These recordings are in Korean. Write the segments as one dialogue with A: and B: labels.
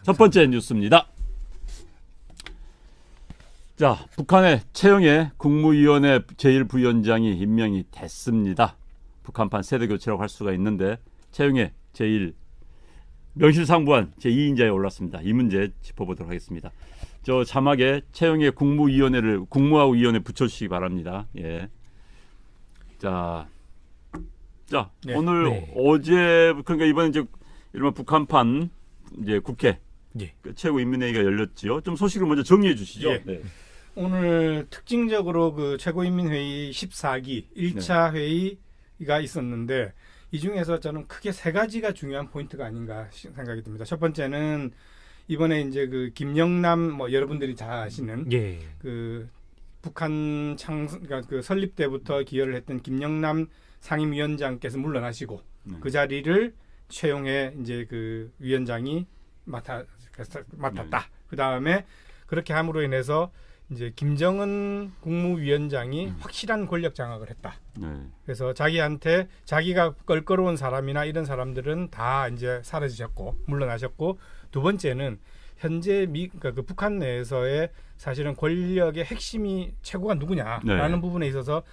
A: 첫 번째 뉴스입니다. 자, 북한의 최영애 국무위원회 제1부위원장이 임명이 됐습니다. 북한판 세대교체라고 할 수가 있는데 최영애 제1 명실상부한 제2인자에 올랐습니다. 이 문제 짚어보도록 하겠습니다. 저 자막에 최영애 국무위원회 붙여주시기 바랍니다. 예. 자, 네, 오늘 네. 어제 그러니까 이번에 이제 이른바 북한판 이제 국회 최고인민회의가 열렸지요. 좀 소식을 먼저 정리해 주시죠.
B: 예. 네. 오늘 특징적으로 그 최고인민회의 14기 1차 네. 회의가 있었는데 이 중에서 저는 크게 세 가지가 중요한 포인트가 아닌가 생각이 듭니다. 첫 번째는 이번에 이제 그 김영남 뭐 여러분들이 다 아시는 그 북한 그러니까 그 설립 때부터 기여를 했던 김영남 상임위원장께서 물러나시고 그 자리를 최용해 이제 그 위원장이 맡았다. 그 다음에 그렇게 함으로 인해서 이제 김정은 국무위원장이 확실한 권력 장악을 했다. 그래서 자기한테 자기가 껄끄러운 사람이나 이런 사람들은 다 이제 사라지셨고 물러나셨고 두 번째는 현재 그러니까 그 북한 내에서의 사실은 권력의 핵심이 최고가 누구냐라는 부분에 있어서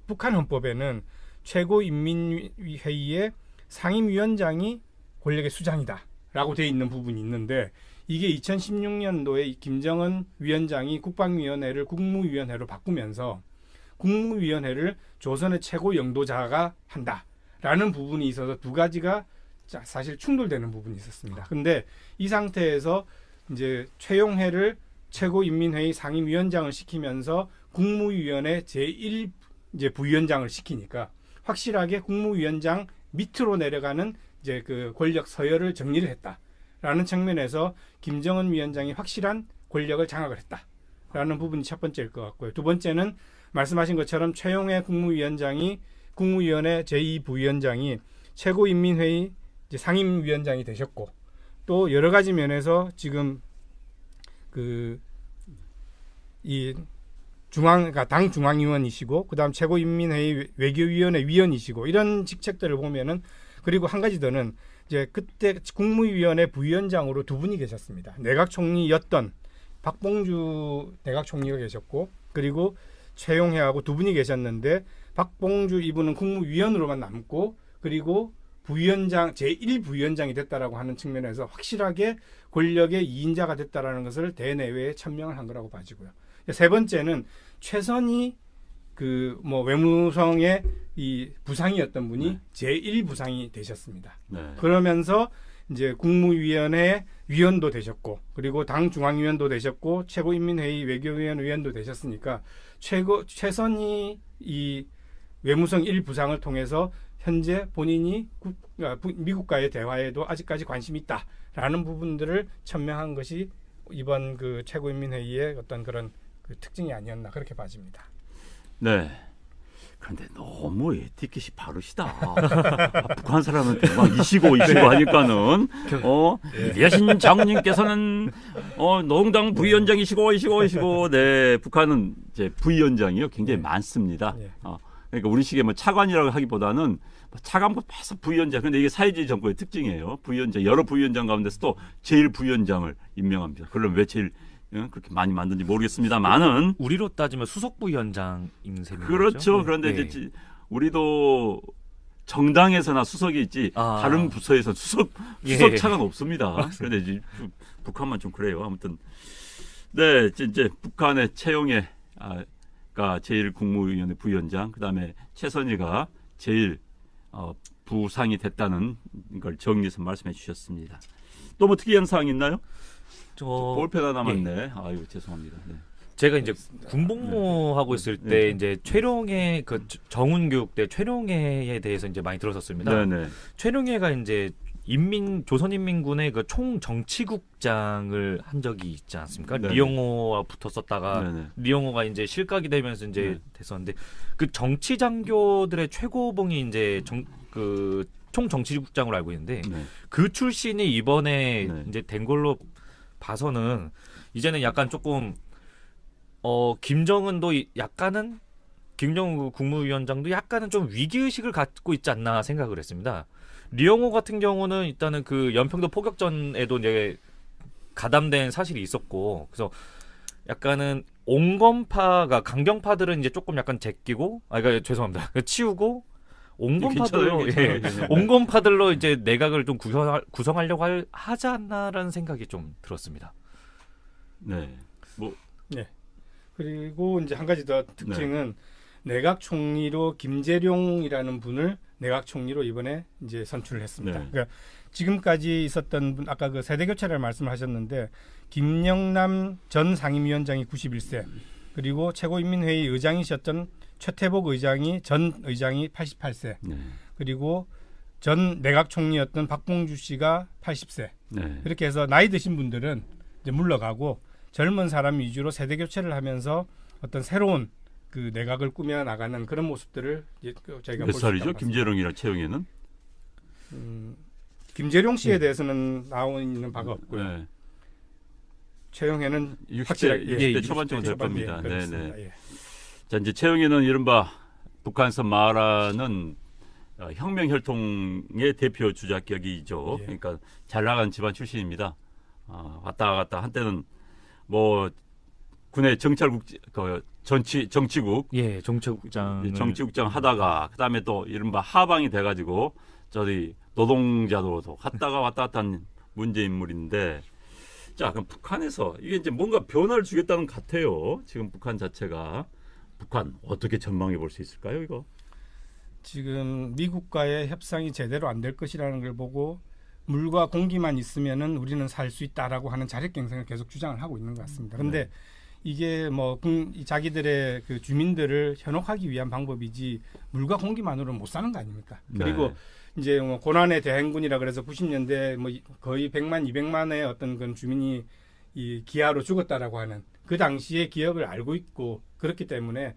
B: 북한 헌법에는 최고인민회의의 상임위원장이 권력의 수장이다라고 돼 있는 부분이 있는데 이게 2016년도에 김정은 위원장이 국방위원회를 국무위원회로 바꾸면서 국무위원회를 조선의 최고 영도자가 한다라는 부분이 있어서 두 가지가 사실 충돌되는 부분이 있었습니다. 근데 이 상태에서 이제 최용해를 최고인민회의 상임위원장을 시키면서 국무위원회 제1 이제 부위원장을 시키니까 확실하게 국무위원장 밑으로 내려가는 이제 그 권력 서열을 정리를 했다라는 측면에서 김정은 위원장이 확실한 권력을 장악을 했다라는 부분이 첫 번째일 것 같고요. 두 번째는 말씀하신 것처럼 최용해 국무위원장이 국무위원회 제2부위원장이 최고인민회의 이제 상임위원장이 되셨고 또 여러 가지 면에서 지금 그러니까 당 중앙위원이시고 그다음 최고인민회의 외교위원회 위원이시고 이런 직책들을 보면은 그리고 한 가지 더는 이제 그때 국무위원회 부위원장으로 두 분이 계셨습니다. 내각총리였던 박봉주 내각총리가 계셨고 그리고 최용해하고 두 분이 계셨는데 박봉주 이분은 국무위원으로만 남고 그리고 부위원장 제1부위원장이 됐다라고 하는 측면에서 확실하게 권력의 2인자가 됐다라는 것을 대내외에 천명을 한 거라고 봐지고요. 세 번째는 최선희 그 뭐 외무성의 이 부상이었던 분이 제1부상이 되셨습니다. 그러면서 이제 국무위원회 위원도 되셨고 그리고 당 중앙위원도 되셨고 최고인민회의 외교위원 위원도 되셨으니까 최선희 이 외무성 1부상을 통해서 현재 본인이 미국과의 대화에도 아직까지 관심이 있다라는 부분들을 천명한 것이 이번 그 최고인민회의의 어떤 그런 그 특징이 아니었나 그렇게 봐집니다.
A: 네. 그런데 너무 에티켓이 바르시다. 북한 사람한테 막 이시고 하니까는 이대신 장군님께서는 농당 부위원장이시고 네 북한은 이제 부위원장이요 굉장히 많습니다. 그러니까 우리식의 뭐 차관이라고 하기보다는 차관부 해서 부위원장. 그런데 이게 사회주의 정권의 특징이에요. 부위원장 여러 부위원장 가운데서도 제일 부위원장을 임명합니다. 그럼 왜 제일 그렇게 많이 만든지 모르겠습니다만은
C: 우리로 따지면 수석 부위원장인 셈이죠.
A: 그렇죠. 그런데 이제 우리도 정당에서나 수석이 있지 다른 부서에서 수석 차관 없습니다. 그런데 이제 북한만 좀 그래요. 아무튼 네 이제 북한의 최용해가 제일 국무위원회 부위원장, 그다음에 최선희가 제일 부상이 됐다는 걸 정리해서 말씀해 주셨습니다. 또 뭐 특이한 사항 있나요? 볼펜 하나 남았네. 아유 죄송합니다. 네.
C: 제가 이제 군복무하고 있을 때 이제 최룡해 그 정운교육대 최룡해에 대해서 이제 많이 들었었습니다. 최룡해가 이제 조선인민군의 그 총정치국장을 한 적이 있지 않습니까? 리용호와 붙었었다가 리용호가 이제 실각이 되면서 이제 됐었는데 그 정치장교들의 최고봉이 이제 그 총정치국장으로 알고 있는데 그 출신이 이번에 이제 된 걸로 봐서는 이제는 약간 조금 김정은 국무위원장도 약간은 좀 위기의식을 갖고 있지 않나 생각을 했습니다. 리영호 같은 경우는 일단은 그 연평도 포격전에도 이제 가담된 사실이 있었고 그래서 약간은 온건파가 강경파들은 이제 조금 약간 제끼고 그러니까 죄송합니다. 치우고 온건파들로 온건파들로 이제 내각을 좀 구성하려고 하지 않나라는 생각이 좀 들었습니다.
A: 네. 뭐
B: 네. 그리고 이제 한 가지 더 특징은 내각 총리로 김재룡이라는 분을 내각 총리로 이번에 이제 선출을 했습니다.
A: 네.
B: 그러니까 지금까지 있었던 분 아까 그 세대 교체를 말씀하셨는데 김영남 전 상임위원장이 91세 그리고 최고인민회의 의장이셨던 최태복 의장이 전 의장이 88세
A: 네.
B: 그리고 전 내각 총리였던 박봉주 씨가 80세
A: 네.
B: 이렇게 해서 나이 드신 분들은 이제 물러가고 젊은 사람 위주로 세대 교체를 하면서 어떤 새로운 그 내각을 꾸며 나가는 그런 모습들을 이제 저희가
A: 몇
B: 볼 수
A: 살이죠?
B: 있다고
A: 김재룡이랑 최영애는?
B: 김재룡 씨에 대해서는 나오 있는 바가 없고요.
A: 네.
B: 최영애는
A: 60대 초반쯤 될 겁니다.
B: 네,
A: 네네.
B: 예.
A: 자 이제 최영애는 이른바 북한에서 말하는 혁명혈통의 대표 주자격이죠.
B: 예.
A: 그러니까 잘 나간 집안 출신입니다. 왔다 갔다 한때는 뭐 군의 정찰국 정치국
C: 예, 정치국장
A: 하다가 그다음에 또 이른바 하방이 돼가지고 저희 노동자도 갔다가 왔다 갔다 하는 문제 인물인데 자 그럼 북한에서 이게 이제 뭔가 변화를 주겠다는 것 같아요. 지금 북한 자체가 북한 어떻게 전망해 볼 수 있을까요? 이거
B: 지금 미국과의 협상이 제대로 안 될 것이라는 걸 보고 물과 공기만 있으면은 우리는 살 수 있다라고 하는 자력갱생을 계속 주장을 하고 있는 것 같습니다. 그런데 이게 뭐 자기들의 그 주민들을 현혹하기 위한 방법이지 물과 공기만으로는 못 사는 거 아닙니까? 그리고 이제 뭐 고난의 대행군이라 그래서 90년대 뭐 거의 100만, 200만의 어떤 그런 주민이 이 기아로 죽었다라고 하는 그 당시의 기억을 알고 있고 그렇기 때문에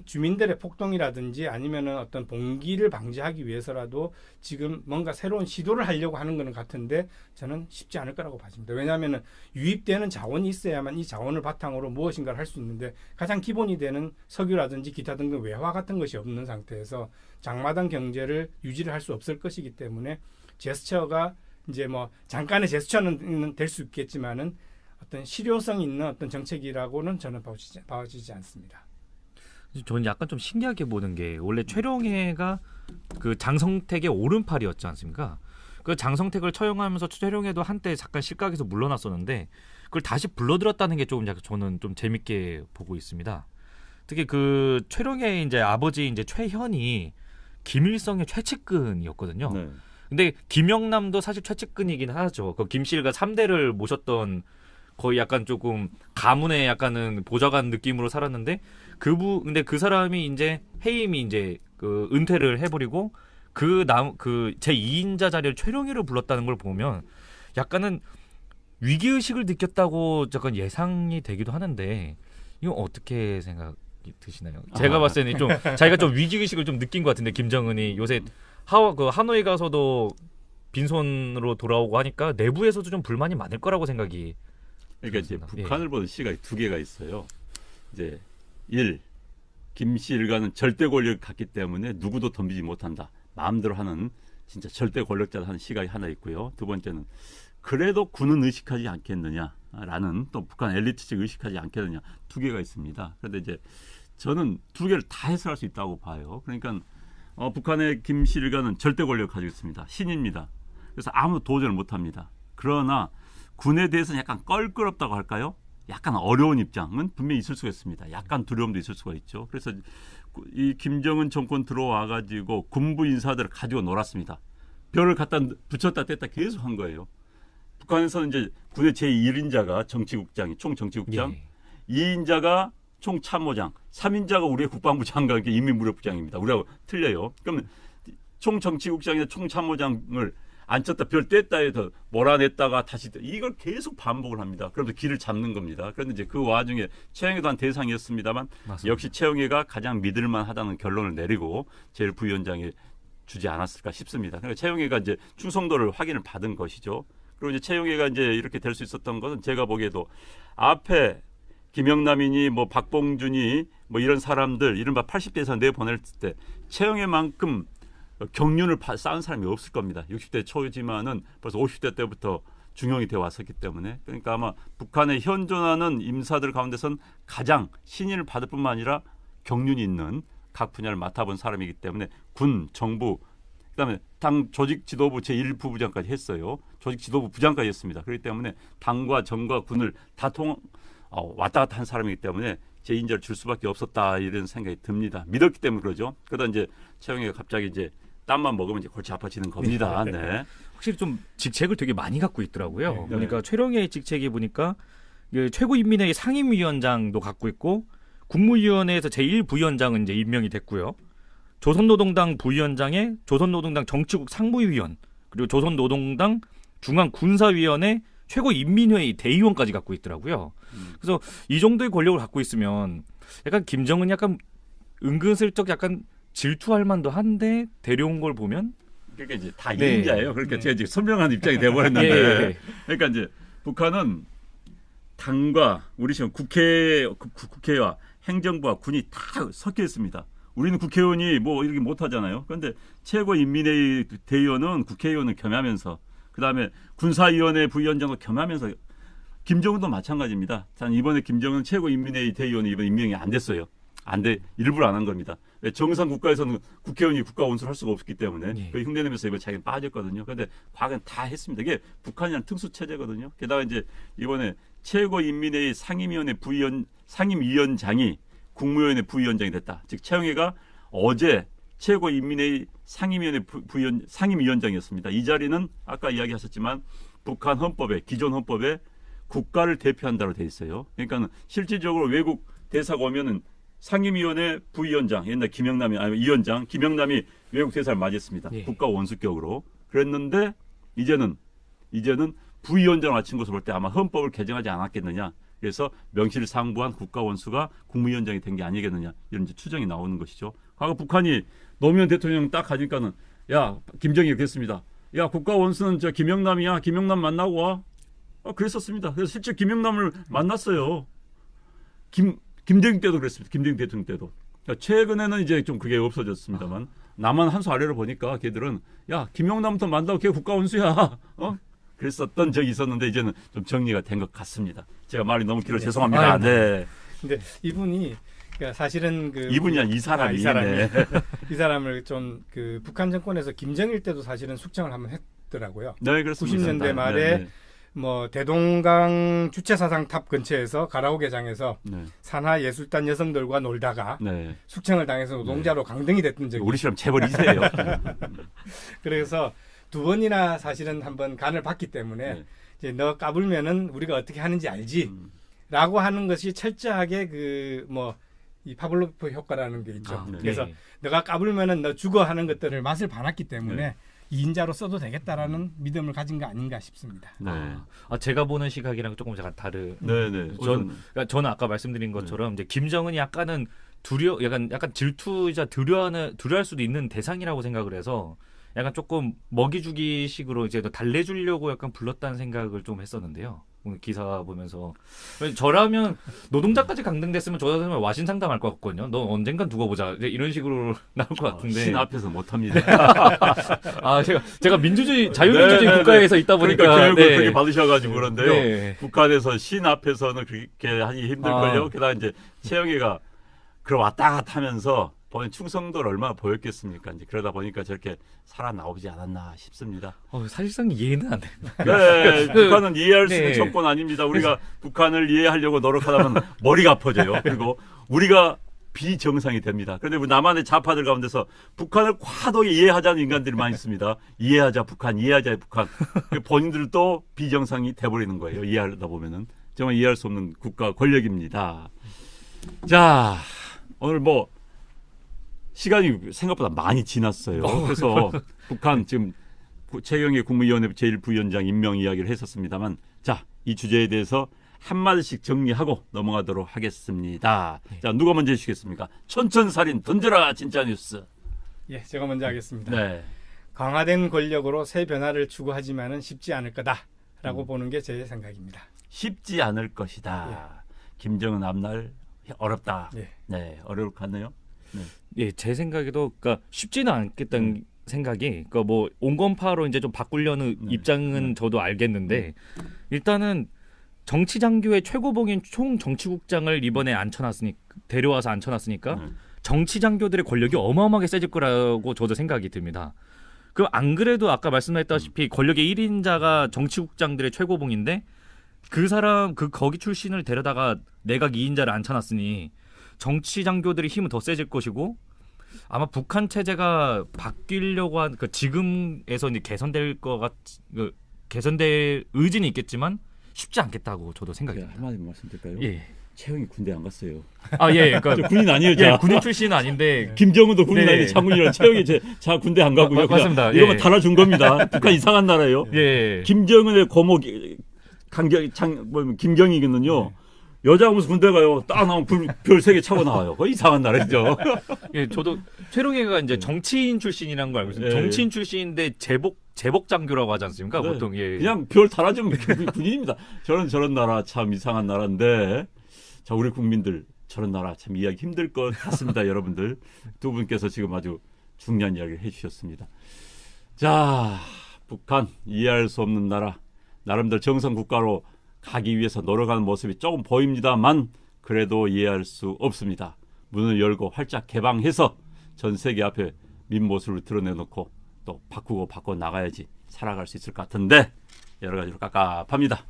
B: 주민들의 폭동이라든지 아니면은 어떤 봉기를 방지하기 위해서라도 지금 뭔가 새로운 시도를 하려고 하는 거는 같은데 저는 쉽지 않을 거라고 봐집니다. 왜냐하면은 유입되는 자원이 있어야만 이 자원을 바탕으로 무엇인가를 할 수 있는데 가장 기본이 되는 석유라든지 기타 등등 외화 같은 것이 없는 상태에서 장마당 경제를 유지를 할 수 없을 것이기 때문에 제스처가 이제 뭐 잠깐의 제스처는 될 수 있겠지만은 어떤 실효성 있는 어떤 정책이라고는 저는 봐지지 않습니다.
C: 저는 약간 좀 신기하게 보는 게 원래 최룡해가 그 장성택의 오른팔이었지 않습니까? 그 장성택을 처형하면서 최룡해도 한때 잠깐 실각에서 물러났었는데 그걸 다시 불러들였다는 게 조금 약간 저는 좀 재밌게 보고 있습니다. 특히 그 최룡해의 이제 아버지 이제 최현이 김일성의 최측근이었거든요.
A: 네.
C: 근데 김영남도 사실 최측근이긴 하죠. 그 김씨가 3대를 모셨던 거의 약간 조금 가문의 약간은 보좌관 느낌으로 살았는데 근데 그 사람이 이제 해임이 이제 그 은퇴를 해버리고 그 제 2인자 자리를 최룡해를 불렀다는 걸 보면 약간은 위기의식을 느꼈다고 약간 예상이 되기도 하는데 이거 어떻게 생각이 드시나요? 제가 봤을 때는 좀 자기가 좀 위기의식을 좀 느낀 것 같은데 김정은이 요새 하노이 가서도 빈손으로 돌아오고 하니까 내부에서도 좀 불만이 많을 거라고 생각이
A: 그러니까 이제 북한을 보는 시각이 두 개가 있어요. 이제 1. 김씨 일가는 절대 권력을 갖기 때문에 누구도 덤비지 못한다. 마음대로 하는 진짜 절대 권력자를 하는 시각이 하나 있고요. 두 번째는 그래도 군은 의식하지 않겠느냐라는 또 북한 엘리트식 의식하지 않겠느냐 두 개가 있습니다. 그런데 이제 저는 두 개를 다 해설할 수 있다고 봐요. 그러니까 북한의 김씨 일가는 절대 권력을 가지고 있습니다. 신입니다. 그래서 아무도 도전을 못합니다. 그러나 군에 대해서는 약간 껄끄럽다고 할까요? 약간 어려운 입장은 분명히 있을 수가 있습니다. 약간 두려움도 있을 수가 있죠. 그래서 이 김정은 정권 들어와가지고 군부 인사들을 가지고 놀았습니다. 별을 갖다 붙였다 뗐다 계속 한 거예요. 북한에서는 이제 군의 제1인자가 정치국장이 총정치국장, 2인자가 총참모장, 3인자가 우리의 국방부 장관, 인민무력부장입니다. 우리하고 틀려요. 그러면 총정치국장이나 총참모장을 앉혔다 별 뗐다 해서 몰아냈다가 다시 이걸 계속 반복을 합니다. 그러면서 길을 잡는 겁니다. 그런데 이제 그 와중에 최영해도 한 대상이었습니다만 맞습니다. 역시 최영해가 가장 믿을만하다는 결론을 내리고 제일 부위원장에 주지 않았을까 싶습니다. 그러니까 최영해가 이제 충성도를 확인을 받은 것이죠. 그리고 이제 최영해가 이제 이렇게 될 수 있었던 것은 제가 보기에도 앞에 김영남이니 뭐 박봉준이 뭐 이런 사람들 이른바 80대에서 내보낼 때 최영해만큼 경륜을 쌓은 사람이 없을 겁니다. 60대 초지만은 벌써 50대 때부터 중용이 되어 왔었기 때문에 그러니까 아마 북한에 현존하는 임사들 가운데선 가장 신인을 받을 뿐만 아니라 경륜이 있는 각 분야를 맡아본 사람이기 때문에 군, 정부, 그다음에 당 조직 지도부 제1부부장까지 했어요. 조직 지도부 부장까지 했습니다. 그렇기 때문에 당과 정과 군을 다 왔다 갔다 한 사람이기 때문에 제 인자를 줄 수밖에 없었다 이런 생각이 듭니다. 믿었기 때문에 그러죠. 그러다 이제 최영희가 갑자기 이제 땀만 먹으면 이제 골치 아파지는 겁니다. 네.
C: 확실히 좀 직책을 되게 많이 갖고 있더라고요.
B: 네.
C: 그러니까 최룡해의 직책이 보니까 최고인민회의 상임위원장도 갖고 있고 국무위원회에서 제1부위원장은 이제 임명이 됐고요. 조선노동당 부위원장에 조선노동당 정치국 상무위원 그리고 조선노동당 중앙군사위원회 최고인민회의 대의원까지 갖고 있더라고요. 그래서 이 정도의 권력을 갖고 있으면 약간 김정은 약간 은근슬쩍 약간 질투할 만도 한데 데려온 걸 보면
A: 그러니까 이제 다
C: 네.
A: 이인자예요. 그러니까 제가 지금 선명한 입장이 돼버렸는데
C: 예.
A: 그러니까 이제 북한은 당과 우리 지금 국회와 행정부와 군이 다 섞여 있습니다. 우리는 국회의원이 뭐 이렇게 못하잖아요. 그런데 최고인민회의 대의원은 국회의원을 겸하면서 그다음에 군사위원회 부위원장도 겸하면서 김정은도 마찬가지입니다. 단 이번에 김정은 최고인민회의 대의원이 이번 임명이 안 됐어요. 일부러 안 한 겁니다. 정상 국가에서는 국회의원이 국가 원수를 할 수가 없기 때문에
C: 예.
A: 그 흉내내면서 이번 자기는 빠졌거든요. 그런데 과거엔 다 했습니다. 이게 북한이란 특수 체제거든요. 게다가 이제 이번에 최고인민회의 상임위원장이 국무위원회 부위원장이 됐다. 즉 최영해가 어제 최고인민회의 상임위원장이었습니다. 이 자리는 아까 이야기하셨지만 북한 헌법에 기존 헌법에 국가를 대표한다로 돼 있어요. 그러니까 실질적으로 외국 대사가 오면은 상임위원회 부위원장 옛날 김영남이 아니 위원장 김영남이 외국 대사를 맞이했습니다.
C: 예.
A: 국가 원수격으로 그랬는데 이제는 부위원장을 마친 것을 볼 때 아마 헌법을 개정하지 않았겠느냐. 그래서 명실상부한 국가 원수가 국무위원장이 된 게 아니겠느냐 이런 이제 추정이 나오는 것이죠. 과거 북한이 노무현 대통령 딱 가니까는 야 김정일이 그랬습니다. 야 국가 원수는 저 김영남이야. 김영남 만나고 와. 그랬었습니다. 그래서 실제 김영남을 만났어요. 김대중 때도 그랬습니다. 김대중 대통령 때도. 그러니까 최근에는 이제 좀 그게 없어졌습니다만 남한 한 수 아래로 보니까 걔들은 야 김영남부터 만나고 걔 국가 원수야. 그랬었던 적이 있었는데 이제는 좀 정리가 된 것 같습니다. 제가 말이 너무 길어 죄송합니다. 네.
B: 근데 이분이 그러니까 사실은
A: 이분이 아니라 이 사람이.
B: 네.
A: 네.
B: 이 사람을 좀 그 북한 정권에서 김정일 때도 사실은 숙청을 한번 했더라고요.
A: 네, 그렇습니다.
B: 90년대 말에
A: 네.
B: 뭐 대동강 주체사상탑 근처에서 가라오게장에서
A: 네.
B: 산하 예술단 여성들과 놀다가
A: 네.
B: 숙청을 당해서 노동자로 강등이 됐던 적이
A: 우리 시험 재벌 2세예요.
B: 그래서 두 번이나 사실은 한번 간을 봤기 때문에
A: 네.
B: 이제 너 까불면은 우리가 어떻게 하는지 알지라고 하는 것이 철저하게 그 뭐 이 파블로프 효과라는 게 있죠.
A: 네.
B: 그래서
C: 네.
B: 너가 까불면은 너 죽어 하는 것들을 맛을 봐놨기 때문에
A: 네.
B: 이인자로 써도 되겠다라는 믿음을 가진 거 아닌가 싶습니다.
A: 네.
C: 제가 보는 시각이랑 조금 약간 다른.
A: 네.
C: 그러니까 저는 아까 말씀드린 것처럼 이제 김정은이 약간은 약간 질투이자 두려워할 수도 있는 대상이라고 생각을 해서 약간 조금 먹이주기식으로 이제 달래주려고 약간 불렀다는 생각을 좀 했었는데요. 오늘 기사 보면서 저라면 노동자까지 강등됐으면 저 사람은 와신 상담할 것 같거든요. 너 언젠간 두고 보자 이런 식으로 나올 것 같은데.
A: 신 앞에서 못합니다.
C: 제가 자유민주주의 국가에서 있다 보니까
A: 그러니까 교육을
C: 네.
A: 그렇게 받으셔가지고 그런데요.
C: 네.
A: 북한에서 신 앞에서는 그렇게 하기 힘들걸요. 게다가 이제 최영희가 그걸 왔다 갔다 하면서 본인 충성도를 얼마나 보였겠습니까? 이제 그러다 보니까 저렇게 살아나오지 않았나 싶습니다.
C: 사실상 이해는 안 됩니다.
A: 네, 북한은 이해할 수 있는
C: 네.
A: 조건 아닙니다. 우리가 북한을 이해하려고 노력하다면 머리가 아파져요. 그리고 우리가 비정상이 됩니다. 그런데 우리 남한의 좌파들 가운데서 북한을 과도하게 이해하자는 인간들이 많이 있습니다. 이해하자 북한, 이해하자 북한. 본인들도 비정상이 돼버리는 거예요. 이해하다 보면은 정말 이해할 수 없는 국가 권력입니다. 자, 오늘 뭐 시간이 생각보다 많이 지났어요. 그래서 북한 지금 최경희 국무위원회 제1부위원장 임명 이야기를 했었습니다만 자, 이 주제에 대해서 한마디씩 정리하고 넘어가도록 하겠습니다. 자, 누가 먼저 해주시겠습니까? 천천살인 던져라 진짜 뉴스.
B: 예, 제가 먼저 하겠습니다.
A: 네.
B: 강화된 권력으로 새 변화를 추구하지만은 쉽지 않을 거다라고 보는 게 제 생각입니다.
A: 쉽지 않을 것이다. 김정은 앞날 어렵다.
B: 예.
A: 네, 어려울 것 같네요. 네.
C: 예, 제 생각에도 그러니까 쉽지는 않겠다는 생각이 그 뭐 온건파로 이제 좀 바꾸려는 입장은 저도 알겠는데 일단은 정치 장교의 최고봉인 총 정치국장을 이번에 데려와서 앉혀놨으니까 정치 장교들의 권력이 어마어마하게 세질 거라고 저도 생각이 듭니다. 그럼 안 그래도 아까 말씀했다시피 권력의 1인자가 정치국장들의 최고봉인데 그 사람 거기 출신을 데려다가 내각 2인자를 앉혀놨으니 정치 장교들의 힘은 더 세질 것이고 아마 북한 체제가 바뀌려고 한 그 지금에서 이제 개선될 의지는 있겠지만 쉽지 않겠다고 저도 생각이 듭니다.
A: 한마디 말씀드릴까요?
C: 예.
A: 채영이 군대 안 갔어요.
C: 아 예, 그러니까
A: 군인 아니에요.
C: 예, 군인 출신은 아닌데
A: 김정은도 군인
C: 네.
A: 아닌데 장군이랑 채영이 자 군대 안 가고요.
C: 맞습니다.
A: 이런 거
C: 예.
A: 달아준 겁니다. 북한 이상한 나라예요.
C: 예.
A: 김정은의 고모 김경희는요. 여자가 무슨 군대 가요? 딱 나오면 별 3개 차고 나와요. 거의 이상한 나라죠.
C: 예, 저도 최룡해가 이제 정치인 출신이라는 걸 알고 있습니다.
A: 예.
C: 정치인 출신인데 제복 장교라고 하지 않습니까?
A: 네.
C: 보통 예.
A: 그냥 별 달아주면 군인입니다. 저런 나라 참 이상한 나라인데 자 우리 국민들 저런 나라 참 이해하기 힘들 것 같습니다. 여러분들 두 분께서 지금 아주 중요한 이야기를 해주셨습니다. 자 북한 이해할 수 없는 나라 나름대로 정상 국가로 가기 위해서 노력하는 모습이 조금 보입니다만 그래도 이해할 수 없습니다. 문을 열고 활짝 개방해서 전 세계 앞에 민모습을 드러내놓고 또 바꾸고 바꿔 나가야지 살아갈 수 있을 것 같은데 여러 가지로 깝깝합니다.